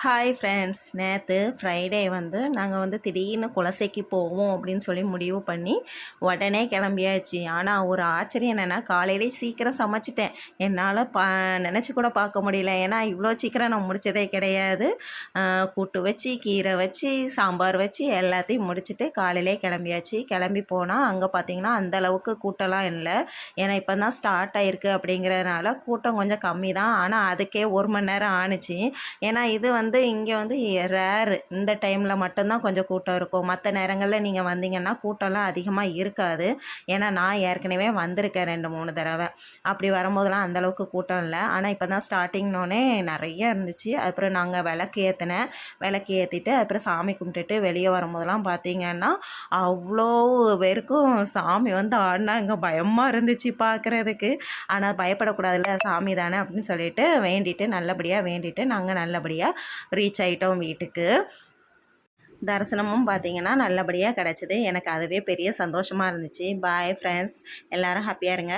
Hi friends, நேற்று Friday நாங்கள் திடீர்னு குலசைக்கு போவோம் அப்படின்னு சொல்லி முடிவு பண்ணி உடனே கிளம்பியாச்சு. ஆனால் ஒரு ஆச்சரியம் என்னென்னா, காலையிலே சீக்கிரம் சமைச்சிட்டேன். என்னால் நினச்சி கூட பார்க்க முடியல. ஏன்னா இவ்வளோ சீக்கிரம் நான் முடித்ததே கிடையாது. கூட்டு வச்சு, கீரை வச்சு, சாம்பார் வச்சு எல்லாத்தையும் முடிச்சுட்டு காலையிலே கிளம்பியாச்சு. கிளம்பி போனால் அங்கே பார்த்திங்கன்னா அந்தளவுக்கு கூட்டம்லாம் இல்லை. ஏன்னா இப்போ தான் ஸ்டார்ட் ஆகிருக்கு அப்படிங்கிறதுனால கூட்டம் கொஞ்சம் கம்மி தான். ஆனால் அதுக்கே 1 மணி நேரம் ஆணுச்சு. ஏன்னா இது இங்கே ரேரு, இந்த டைமில் மட்டும்தான் கொஞ்சம் கூட்டம் இருக்கும். மற்ற நேரங்களில் நீங்கள் வந்தீங்கன்னா கூட்டம்லாம் அதிகமாக இருக்காது. ஏன்னா நான் ஏற்கனவே வந்திருக்கேன் 2-3 தடவை. அப்படி வரும்போதெல்லாம் அந்தளவுக்கு கூட்டம் இல்லை. ஆனால் இப்போ தான் ஸ்டார்டிங்னோடனே நிறைய இருந்துச்சு. அப்புறம் நாங்கள் விளக்கு ஏற்றினேன். விளக்கு ஏற்றிட்டு அப்புறம் சாமி கும்பிட்டுட்டு வெளியே வரும்போதெல்லாம் பார்த்தீங்கன்னா அவ்வளோ பேருக்கும் சாமி ஆடினா இங்கே பயமாக இருந்துச்சு பார்க்குறதுக்கு. ஆனால் பயப்படக்கூடாதுல்ல, சாமி தானே அப்படின்னு சொல்லிட்டு வேண்டிட்டு நாங்கள் நல்லபடியாக ரீச் ஆகிட்டோம் வீட்டுக்கு. தரிசனமும் பார்த்திங்கன்னா நல்லபடியாக கிடச்சிது. எனக்கு அதுவே பெரிய சந்தோஷமாக இருந்துச்சு. பாய் ஃப்ரெண்ட்ஸ், எல்லோரும் ஹாப்பியாக இருங்க.